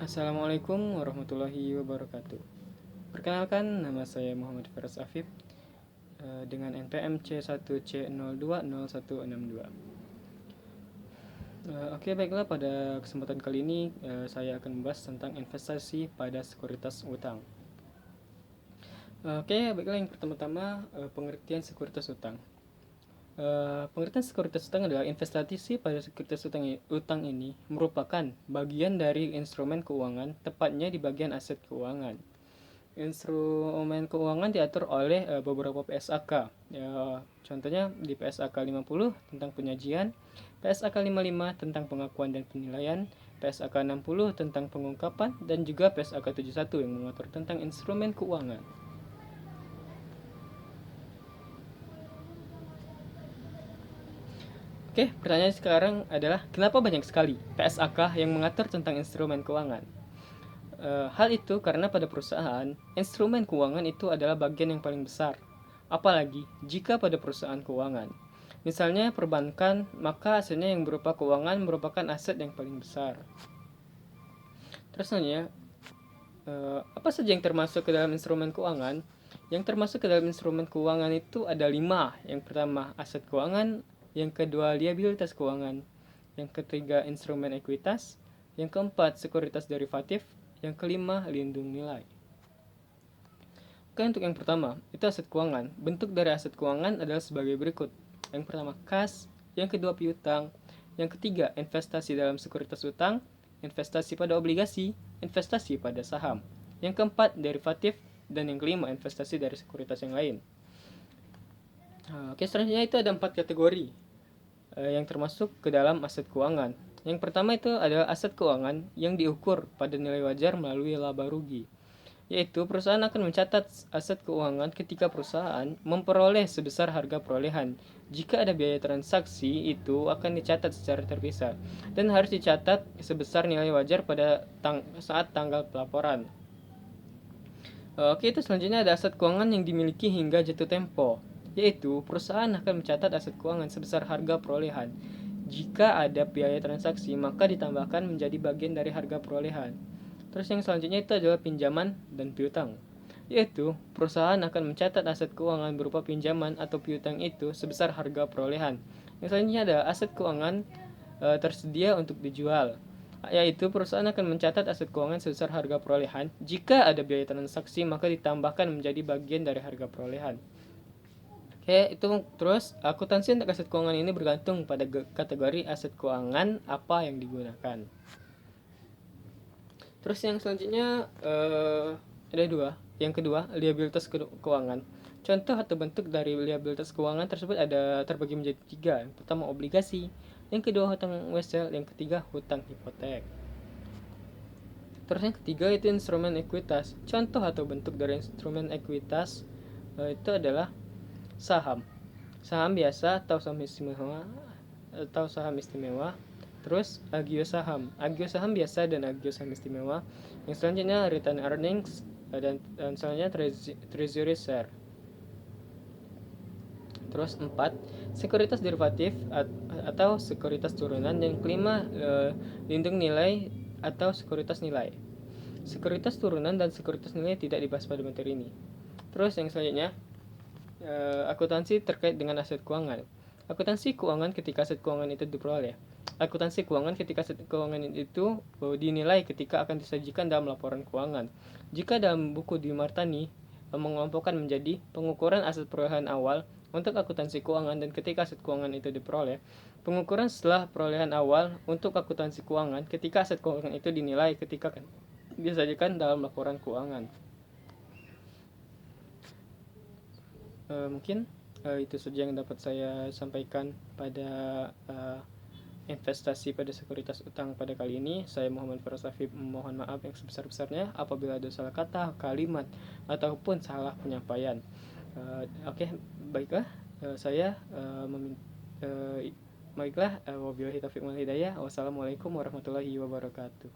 Assalamualaikum warahmatullahi wabarakatuh. Perkenalkan, nama saya Muhammad Faraz Afif dengan NPM C1C020162. Oke, baiklah, pada kesempatan kali ini saya akan membahas tentang investasi pada sekuritas utang. Oke, baiklah, yang pertama-tama pengertian sekuritas utang. Pengertian sekuritas utang adalah investasi pada sekuritas utang ini merupakan bagian dari instrumen keuangan, tepatnya di bagian aset keuangan. Instrumen keuangan diatur oleh beberapa PSAK. Ya, contohnya di PSAK 50 tentang penyajian, PSAK 55 tentang pengakuan dan penilaian, PSAK 60 tentang pengungkapan, dan juga PSAK 71 yang mengatur tentang instrumen keuangan. Oke, pertanyaan sekarang adalah kenapa banyak sekali PSAK yang mengatur tentang instrumen keuangan? Hal itu karena pada perusahaan, instrumen keuangan itu adalah bagian yang paling besar. Apalagi jika pada perusahaan keuangan. Misalnya perbankan, maka hasilnya yang berupa keuangan merupakan aset yang paling besar. Terus selanjutnya, apa saja yang termasuk ke dalam instrumen keuangan? Yang termasuk ke dalam instrumen keuangan itu ada 5. Yang pertama, aset keuangan. Yang kedua, liabilitas keuangan. Yang ketiga, instrumen ekuitas. Yang keempat, sekuritas derivatif. Yang kelima, lindung nilai. Oke, untuk yang pertama, itu aset keuangan. Bentuk dari aset keuangan adalah sebagai berikut. Yang pertama, kas. Yang kedua, piutang. Yang ketiga, investasi dalam sekuritas utang. Investasi pada obligasi. Investasi pada saham. Yang keempat, derivatif. Dan yang kelima, investasi dari sekuritas yang lain. Oke, selanjutnya itu ada 4 kategori yang termasuk ke dalam aset keuangan. Yang pertama itu adalah aset keuangan yang diukur pada nilai wajar melalui laba rugi, yaitu perusahaan akan mencatat aset keuangan ketika perusahaan memperoleh sebesar harga perolehan. Jika ada biaya transaksi, itu akan dicatat secara terpisah dan harus dicatat sebesar nilai wajar pada saat tanggal pelaporan. Oke, itu selanjutnya ada aset keuangan yang dimiliki hingga jatuh tempo, yaitu perusahaan akan mencatat aset keuangan sebesar harga perolehan. Jika ada biaya transaksi, maka ditambahkan menjadi bagian dari harga perolehan. Terus yang selanjutnya itu adalah pinjaman dan piutang, yaitu perusahaan akan mencatat aset keuangan berupa pinjaman atau piutang itu sebesar harga perolehan. Yang selanjutnya adalah aset keuangan tersedia untuk dijual, yaitu perusahaan akan mencatat aset keuangan sebesar harga perolehan. Jika ada biaya transaksi, maka ditambahkan menjadi bagian dari harga perolehan. Oke, itu terus akuntansi untuk aset keuangan ini bergantung pada kategori aset keuangan apa yang digunakan. Terus yang selanjutnya ada dua. Yang kedua, liabilitas keuangan. Contoh atau bentuk dari liabilitas keuangan tersebut ada terbagi menjadi 3. Yang pertama, obligasi. Yang kedua, hutang wesel. Yang ketiga, hutang hipotek. Terus yang ketiga itu instrumen ekuitas. Contoh atau bentuk dari instrumen ekuitas itu adalah saham. Saham biasa atau saham istimewa. Terus agio saham biasa dan agio saham istimewa. Yang selanjutnya return earnings dan selanjutnya treasury share. Terus 4, sekuritas derivatif atau sekuritas turunan. Yang kelima, lindung nilai atau sekuritas nilai. Sekuritas turunan dan sekuritas nilai tidak dibahas pada materi ini. Terus yang selanjutnya, akuntansi terkait dengan aset keuangan. Akuntansi keuangan ketika aset keuangan itu diperoleh. Akuntansi keuangan ketika aset keuangan itu dinilai ketika akan disajikan dalam laporan keuangan. Jika dalam buku di Martani mengelompokkan menjadi pengukuran aset perolehan awal untuk akuntansi keuangan dan ketika aset keuangan itu diperoleh, pengukuran setelah perolehan awal untuk akuntansi keuangan ketika aset keuangan itu dinilai ketika disajikan dalam laporan keuangan. Mungkin itu saja yang dapat saya sampaikan pada investasi pada sekuritas utang pada kali ini. Saya Muhammad Faraz Afif mohon maaf yang sebesar-besarnya apabila ada salah kata, kalimat, ataupun salah penyampaian. Oke, baiklah, saya baiklah, wabillahi taufiq wal hidayah. Wassalamualaikum warahmatullahi wabarakatuh.